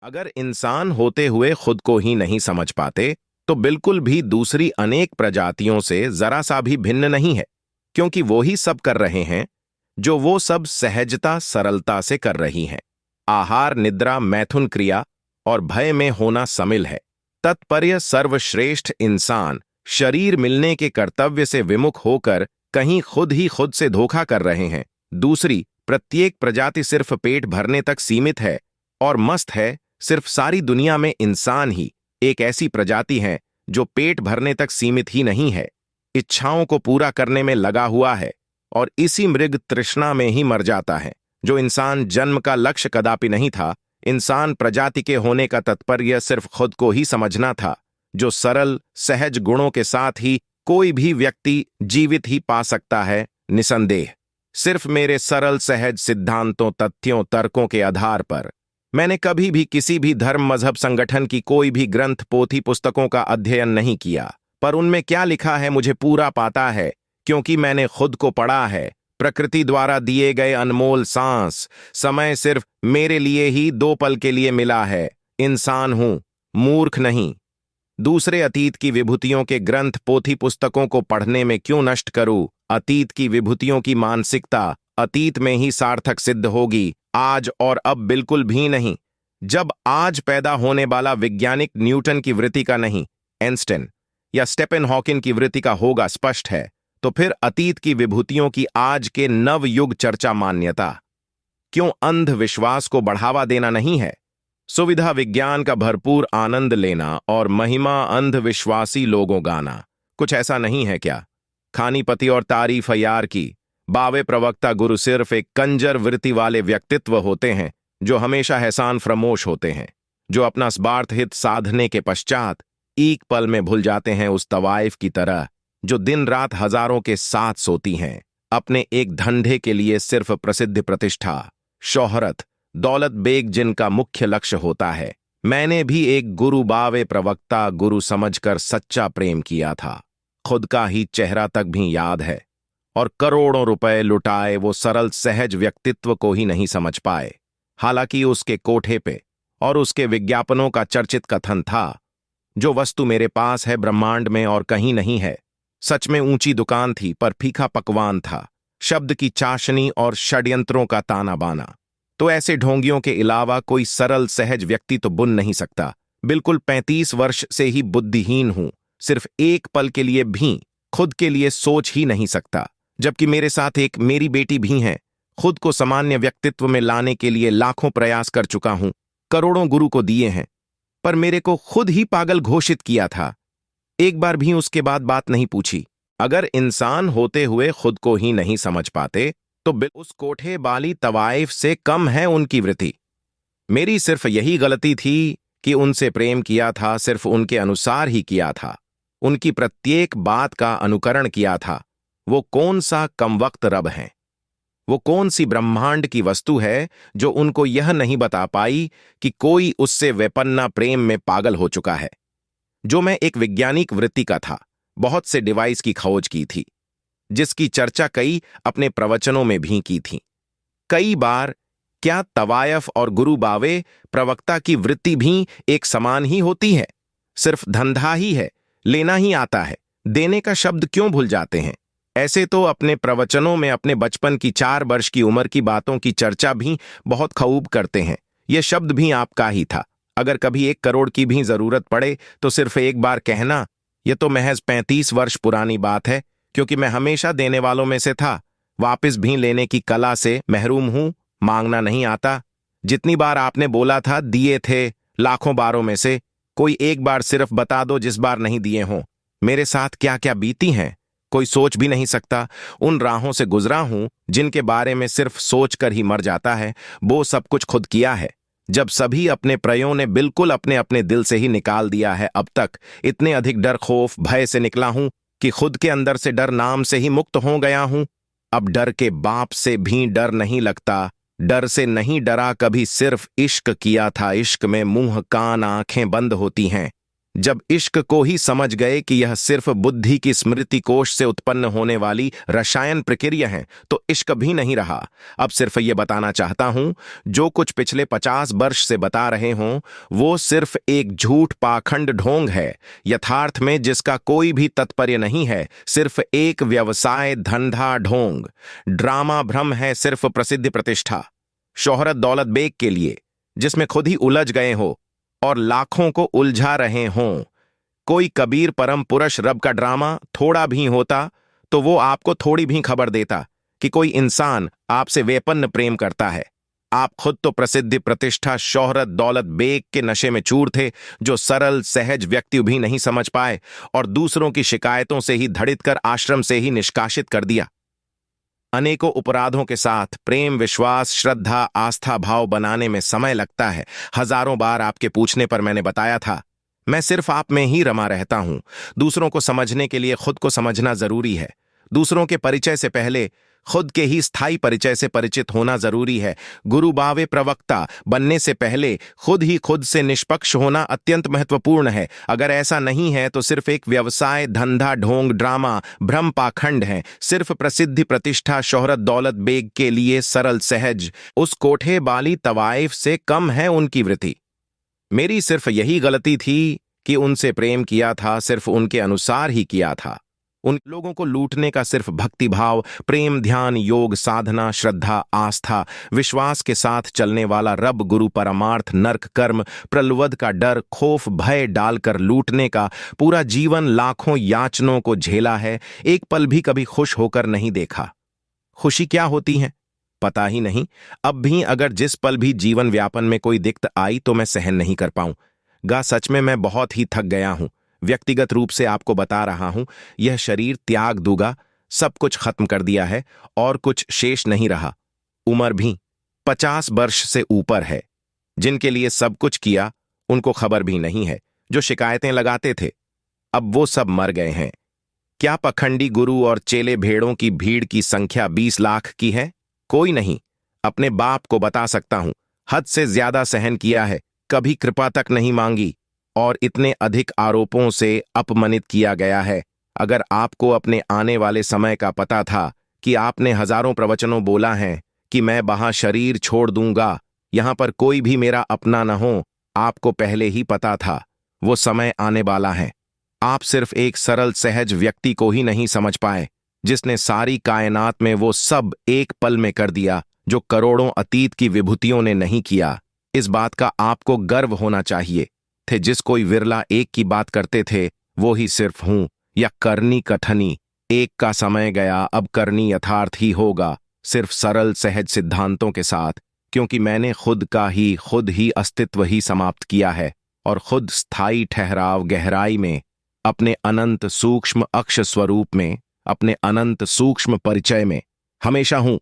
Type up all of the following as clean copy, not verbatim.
अगर इंसान होते हुए खुद को ही नहीं समझ पाते, तो बिल्कुल भी दूसरी अनेक प्रजातियों से जरा सा भी भिन्न नहीं है, क्योंकि वो ही सब कर रहे हैं जो वो सब सहजता सरलता से कर रही हैं। आहार, निद्रा, मैथुन क्रिया और भय में होना शामिल है। तत्पर्य सर्वश्रेष्ठ इंसान शरीर मिलने के कर्तव्य से विमुख होकर कहीं खुद ही खुद से धोखा कर रहे हैं। दूसरी प्रत्येक प्रजाति सिर्फ पेट भरने तक सीमित है और मस्त है। सिर्फ सारी दुनिया में इंसान ही एक ऐसी प्रजाति है जो पेट भरने तक सीमित ही नहीं है, इच्छाओं को पूरा करने में लगा हुआ है और इसी मृग तृष्णा में ही मर जाता है। जो इंसान जन्म का लक्ष्य कदापि नहीं था। इंसान प्रजाति के होने का तात्पर्य सिर्फ खुद को ही समझना था, जो सरल सहज गुणों के साथ ही कोई भी व्यक्ति जीवित ही पा सकता है। निसंदेह सिर्फ मेरे सरल सहज सिद्धांतों, तथ्यों, तर्कों के आधार पर। मैंने कभी भी किसी भी धर्म, मजहब, संगठन की कोई भी ग्रंथ, पोथी, पुस्तकों का अध्ययन नहीं किया, पर उनमें क्या लिखा है मुझे पूरा पता है, क्योंकि मैंने खुद को पढ़ा है। प्रकृति द्वारा दिए गए अनमोल सांस, समय सिर्फ मेरे लिए ही 2 पल के लिए मिला है। इंसान हूं, मूर्ख नहीं। दूसरे अतीत की विभूतियों के ग्रंथ, पोथी, पुस्तकों को पढ़ने में क्यों नष्ट करूं? अतीत की विभूतियों की मानसिकता अतीत में ही सार्थक सिद्ध होगी, आज और अब बिल्कुल भी नहीं। जब आज पैदा होने वाला वैज्ञानिक न्यूटन की वृत्ति का नहीं, आइंस्टाइन या स्टीफन हॉकिंग की वृत्ति का होगा, स्पष्ट है, तो फिर अतीत की विभूतियों की आज के नव युग चर्चा मान्यता क्यों? अंधविश्वास को बढ़ावा देना नहीं है, सुविधा विज्ञान का भरपूर आनंद लेना और महिमा अंधविश्वासी लोगों गाना। कुछ ऐसा नहीं है क्या? खानीपति और तारीफ यार की बावे प्रवक्ता गुरु सिर्फ एक कंजर वृत्ति वाले व्यक्तित्व होते हैं, जो हमेशा एहसान फरामोश होते हैं, जो अपना स्वार्थ हित साधने के पश्चात एक पल में भूल जाते हैं, उस तवाइफ की तरह जो दिन रात हजारों के साथ सोती हैं, अपने एक धंधे के लिए सिर्फ प्रसिद्ध, प्रतिष्ठा, शोहरत, दौलत बेग जिनका मुख्य लक्ष्य होता है। मैंने भी एक गुरु बावे प्रवक्ता गुरु समझकर सच्चा प्रेम किया था। खुद का ही चेहरा तक भी याद है, और करोड़ों रुपए लुटाए वो सरल सहज व्यक्तित्व को ही नहीं समझ पाए। हालांकि उसके कोठे पे और उसके विज्ञापनों का चर्चित कथन था, जो वस्तु मेरे पास है ब्रह्मांड में और कहीं नहीं है। सच में ऊंची दुकान थी, पर फीका पकवान था, शब्द की चाशनी और षड्यंत्रों का ताना बाना। तो ऐसे ढोंगियों के अलावा कोई सरल सहज व्यक्ति तो बुन नहीं सकता। बिल्कुल 35 वर्ष से ही बुद्धिहीन हूं, सिर्फ एक पल के लिए भी खुद के लिए सोच ही नहीं सकता, जबकि मेरे साथ एक मेरी बेटी भी है। खुद को सामान्य व्यक्तित्व में लाने के लिए लाखों प्रयास कर चुका हूं, करोड़ों गुरु को दिए हैं, पर मेरे को खुद ही पागल घोषित किया था। एक बार भी उसके बाद बात नहीं पूछी। अगर इंसान होते हुए खुद को ही नहीं समझ पाते, तो उस कोठे बाली तवाइफ से कम है उनकी वृत्ति। मेरी सिर्फ यही गलती थी कि उनसे प्रेम किया था, सिर्फ उनके अनुसार ही किया था, उनकी प्रत्येक बात का अनुकरण किया था। वो कौन सा कमवक्त रब है, वो कौन सी ब्रह्मांड की वस्तु है जो उनको यह नहीं बता पाई कि कोई उससे विपन्ना प्रेम में पागल हो चुका है। जो मैं एक वैज्ञानिक वृत्ति का था, बहुत से डिवाइस की खोज की थी, जिसकी चर्चा कई अपने प्रवचनों में भी की थी कई बार। क्या तवायफ और गुरु बावे प्रवक्ता की वृत्ति भी एक समान ही होती है? सिर्फ धंधा ही है, लेना ही आता है, देने का शब्द क्यों भूल जाते हैं? ऐसे तो अपने प्रवचनों में अपने बचपन की 4 वर्ष की उम्र की बातों की चर्चा भी बहुत खूब करते हैं। यह शब्द भी आपका ही था। अगर कभी 1 करोड़ की भी जरूरत पड़े तो सिर्फ एक बार कहना। यह तो महज 35 वर्ष पुरानी बात है, क्योंकि मैं हमेशा देने वालों में से था। वापस भी लेने की कला से महरूम हूं, मांगना नहीं आता। जितनी बार आपने बोला था दिए थे, लाखों बारों में से कोई एक बार सिर्फ बता दो जिस बार नहीं दिए हों। मेरे साथ क्या क्या बीती हैं कोई सोच भी नहीं सकता। उन राहों से गुजरा हूं जिनके बारे में सिर्फ सोच कर ही मर जाता है। वो सब कुछ खुद किया है, जब सभी अपने प्रयों ने बिल्कुल अपने अपने दिल से ही निकाल दिया है। अब तक इतने अधिक डर, खौफ, भय से निकला हूं कि खुद के अंदर से डर नाम से ही मुक्त हो गया हूं। अब डर के बाप से भी डर नहीं लगता। डर से नहीं डरा कभी, सिर्फ इश्क किया था। इश्क में मुंह, कान, आंखें बंद होती हैं। जब इश्क को ही समझ गए कि यह सिर्फ बुद्धि की स्मृति कोश से उत्पन्न होने वाली रसायन प्रक्रिया है, तो इश्क भी नहीं रहा। अब सिर्फ ये बताना चाहता हूं, जो कुछ पिछले 50 वर्ष से बता रहे हों वो सिर्फ एक झूठ पाखंड ढोंग है, यथार्थ में जिसका कोई भी तात्पर्य नहीं है, सिर्फ एक व्यवसाय धंधा ढोंग, ड्रामा भ्रम है, सिर्फ प्रसिद्धि प्रतिष्ठा, शोहरत दौलत बेग के लिए, जिसमें खुद ही उलझ गए हो और लाखों को उलझा रहे हों। कोई कबीर परम पुरुष रब का ड्रामा थोड़ा भी होता तो वो आपको थोड़ी भी खबर देता कि कोई इंसान आपसे वेपन्न प्रेम करता है। आप खुद तो प्रसिद्धि प्रतिष्ठा शोहरत दौलत बेग के नशे में चूर थे, जो सरल सहज व्यक्ति भी नहीं समझ पाए और दूसरों की शिकायतों से ही धड़ित कर आश्रम से ही निष्कासित कर दिया। अनेकों अपराधों के साथ प्रेम विश्वास श्रद्धा आस्था भाव बनाने में समय लगता है। हजारों बार आपके पूछने पर मैंने बताया था, मैं सिर्फ आप में ही रमा रहता हूं। दूसरों को समझने के लिए खुद को समझना जरूरी है। दूसरों के परिचय से पहले खुद के ही स्थायी परिचय से परिचित होना जरूरी है। गुरु बावे प्रवक्ता बनने से पहले खुद ही खुद से निष्पक्ष होना अत्यंत महत्वपूर्ण है। अगर ऐसा नहीं है तो सिर्फ एक व्यवसाय धंधा ढोंग ड्रामा भ्रम पाखंड है, सिर्फ प्रसिद्धि प्रतिष्ठा शोहरत दौलत बेग के लिए सरल सहज उस कोठे बाली तवाइफ से कम है उनकी वृत्ति। मेरी सिर्फ यही गलती थी कि उनसे प्रेम किया था, सिर्फ उनके अनुसार ही किया था। उन लोगों को लूटने का सिर्फ भक्ति भाव प्रेम ध्यान योग साधना श्रद्धा आस्था विश्वास के साथ चलने वाला रब गुरु परमार्थ नर्क कर्म प्रलुवद का डर खौफ भय डालकर लूटने का पूरा जीवन लाखों याचनों को झेला है। एक पल भी कभी खुश होकर नहीं देखा। खुशी क्या होती है पता ही नहीं। अब भी अगर जिस पल भी जीवन व्यापन में कोई दिक्कत आई तो मैं सहन नहीं कर पाऊंगा। सच में मैं बहुत ही थक गया हूं। व्यक्तिगत रूप से आपको बता रहा हूं, यह शरीर त्याग दूंगा। सब कुछ खत्म कर दिया है और कुछ शेष नहीं रहा। उम्र भी 50 वर्ष से ऊपर है। जिनके लिए सब कुछ किया उनको खबर भी नहीं है। जो शिकायतें लगाते थे अब वो सब मर गए हैं। क्या पखंडी गुरु और चेले भेड़ों की भीड़ की संख्या 20 लाख की है? कोई नहीं। अपने बाप को बता सकता हूं, हद से ज्यादा सहन किया है, कभी कृपा तक नहीं मांगी और इतने अधिक आरोपों से अपमानित किया गया है। अगर आपको अपने आने वाले समय का पता था कि आपने हजारों प्रवचनों बोला है कि मैं वहां शरीर छोड़ दूंगा, यहां पर कोई भी मेरा अपना न हो, आपको पहले ही पता था वो समय आने वाला है। आप सिर्फ एक सरल सहज व्यक्ति को ही नहीं समझ पाए जिसने सारी कायनात में वो सब एक पल में कर दिया जो करोड़ों अतीत की विभूतियों ने नहीं किया। इस बात का आपको गर्व होना चाहिए थे। जिस कोई विरला एक की बात करते थे वो ही सिर्फ हूं या करनी कठनी। एक का समय गया, अब करनी यथार्थ ही होगा, सिर्फ सरल सहज सिद्धांतों के साथ, क्योंकि मैंने खुद ही अस्तित्व ही समाप्त किया है और खुद स्थायी ठहराव गहराई में अपने अनंत सूक्ष्म अक्ष स्वरूप में अपने अनंत सूक्ष्म परिचय में हमेशा हूं।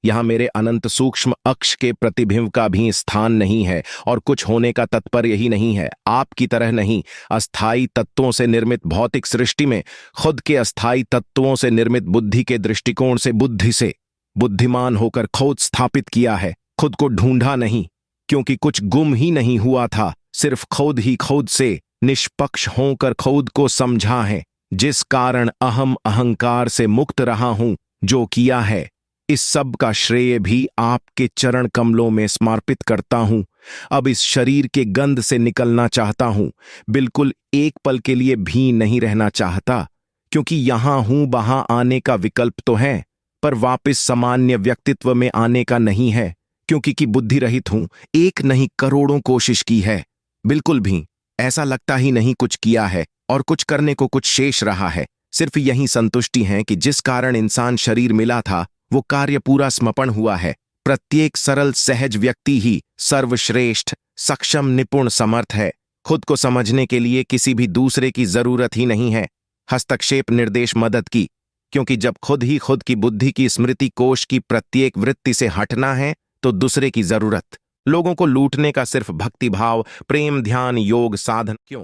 यहां मेरे अनंत सूक्ष्म अक्ष के प्रतिबिंब का भी स्थान नहीं है और कुछ होने का तात्पर्य ही नहीं है। आपकी तरह नहीं, अस्थाई तत्वों से निर्मित भौतिक सृष्टि में खुद के अस्थाई तत्वों से निर्मित बुद्धि के दृष्टिकोण से बुद्धि से बुद्धिमान होकर खुद स्थापित किया है। खुद को ढूंढा नहीं, क्योंकि कुछ गुम ही नहीं हुआ था, सिर्फ खुद ही खुद से निष्पक्ष होकर खुद को समझा है, जिस कारण अहम अहंकार से मुक्त रहा हूं। जो किया है इस सब का श्रेय भी आपके चरण कमलों में समर्पित करता हूं। अब इस शरीर के गंध से निकलना चाहता हूं, बिल्कुल एक पल के लिए भी नहीं रहना चाहता, क्योंकि यहां हूं वहां आने का विकल्प तो है, पर वापस सामान्य व्यक्तित्व में आने का नहीं है, क्योंकि कि बुद्धि रहित हूं। एक नहीं करोड़ों कोशिश की है, बिल्कुल भी ऐसा लगता ही नहीं कुछ किया है और कुछ करने को कुछ शेष रहा है। सिर्फ यही संतुष्टि है कि जिस कारण इंसान शरीर मिला था वो कार्य पूरा समर्पण हुआ है। प्रत्येक सरल सहज व्यक्ति ही सर्वश्रेष्ठ सक्षम निपुण समर्थ है। खुद को समझने के लिए किसी भी दूसरे की जरूरत ही नहीं है, हस्तक्षेप निर्देश मदद की, क्योंकि जब खुद ही खुद की बुद्धि की स्मृति कोश की प्रत्येक वृत्ति से हटना है तो दूसरे की जरूरत। लोगों को लूटने का सिर्फ भक्ति भाव प्रेम ध्यान योग साधन क्यों?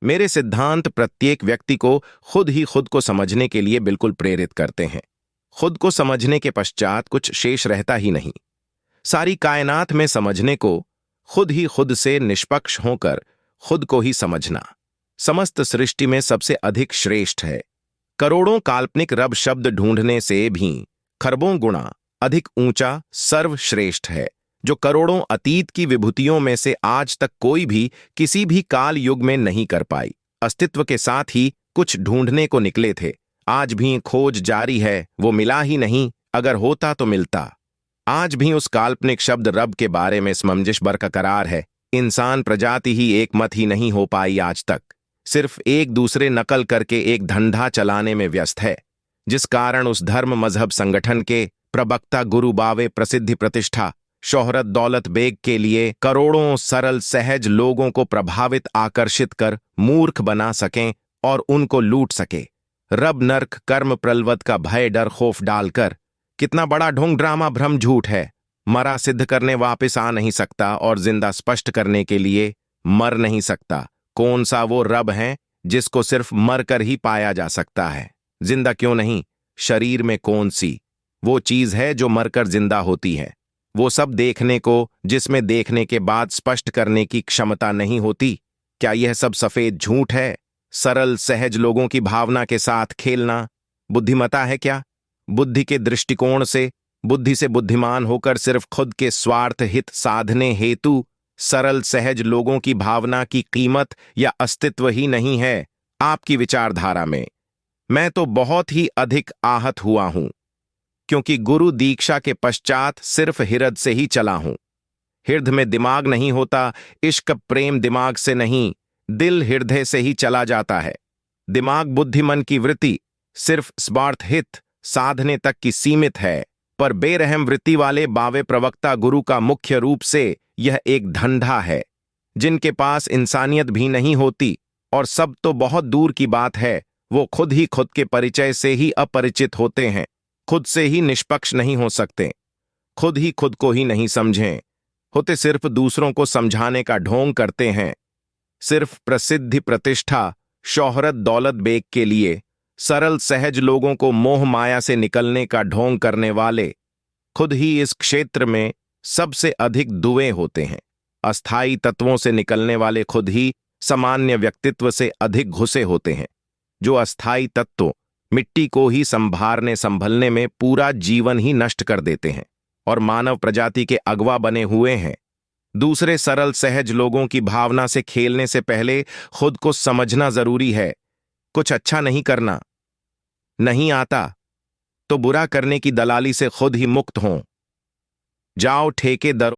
मेरे सिद्धांत प्रत्येक व्यक्ति को खुद ही खुद को समझने के लिए बिल्कुल प्रेरित करते हैं। खुद को समझने के पश्चात कुछ शेष रहता ही नहीं। सारी कायनात में समझने को खुद ही खुद से निष्पक्ष होकर खुद को ही समझना। समस्त सृष्टि में सबसे अधिक श्रेष्ठ है। करोड़ों काल्पनिक रब शब्द ढूंढने से भी खरबों गुणा अधिक ऊंचा सर्वश्रेष्ठ है, जो करोड़ों अतीत की विभूतियों में से आज तक कोई भी किसी भी काल युग में नहीं कर पाई। अस्तित्व के साथ ही कुछ ढूंढने को निकले थे, आज भी खोज जारी है, वो मिला ही नहीं, अगर होता तो मिलता। आज भी उस काल्पनिक शब्द रब के बारे में समंजस बरकरार है। इंसान प्रजाति ही एक मत ही नहीं हो पाई आज तक, सिर्फ एक दूसरे नकल करके एक धंधा चलाने में व्यस्त है, जिस कारण उस धर्म मजहब संगठन के प्रवक्ता गुरु बावे प्रसिद्धि प्रतिष्ठा शोहरत दौलत बेग के लिए करोड़ों सरल सहज लोगों को प्रभावित आकर्षित कर मूर्ख बना सकें और उनको लूट सके। रब नर्क कर्म प्रलवत का भय डर खौफ डालकर कितना बड़ा ढोंग ड्रामा भ्रम झूठ है। मरा सिद्ध करने वापस आ नहीं सकता और जिंदा स्पष्ट करने के लिए मर नहीं सकता। कौन सा वो रब है जिसको सिर्फ मरकर ही पाया जा सकता है? जिंदा क्यों नहीं, शरीर में कौन सी वो चीज है जो मरकर जिंदा होती है? वो सब देखने को जिसमें देखने के बाद स्पष्ट करने की क्षमता नहीं होती। क्या यह सब सफेद झूठ है? सरल सहज लोगों की भावना के साथ खेलना बुद्धिमता है क्या? बुद्धि के दृष्टिकोण से बुद्धि से बुद्धिमान होकर सिर्फ खुद के स्वार्थ हित साधने हेतु सरल सहज लोगों की भावना की कीमत या अस्तित्व ही नहीं है आपकी विचारधारा में। मैं तो बहुत ही अधिक आहत हुआ हूं, क्योंकि गुरु दीक्षा के पश्चात सिर्फ हृदय से ही चला हूं। हृदय में दिमाग नहीं होता, इश्क प्रेम दिमाग से नहीं, दिल हृदय से ही चला जाता है। दिमाग बुद्धि मन की वृत्ति सिर्फ स्वार्थ हित साधने तक की सीमित है, पर बेरहम वृत्ति वाले बावे प्रवक्ता गुरु का मुख्य रूप से यह एक धंधा है, जिनके पास इंसानियत भी नहीं होती और सब तो बहुत दूर की बात है, वो खुद ही खुद के परिचय से ही अपरिचित होते हैं, खुद से ही निष्पक्ष नहीं हो सकते, खुद ही खुद को ही नहीं समझें होते, सिर्फ दूसरों को समझाने का ढोंग करते हैं। सिर्फ प्रसिद्धि प्रतिष्ठा शोहरत दौलत बेग के लिए सरल सहज लोगों को मोह माया से निकलने का ढोंग करने वाले खुद ही इस क्षेत्र में सबसे अधिक दुए होते हैं। अस्थाई तत्वों से निकलने वाले खुद ही सामान्य व्यक्तित्व से अधिक घुसे होते हैं। जो अस्थाई तत्व मिट्टी को ही संभारने संभलने में पूरा जीवन ही नष्ट कर देते हैं और मानव प्रजाति के अगवा बने हुए हैं। दूसरे सरल सहज लोगों की भावना से खेलने से पहले खुद को समझना जरूरी है। कुछ अच्छा नहीं करना नहीं आता तो बुरा करने की दलाली से खुद ही मुक्त हों। जाओ ठेकेदार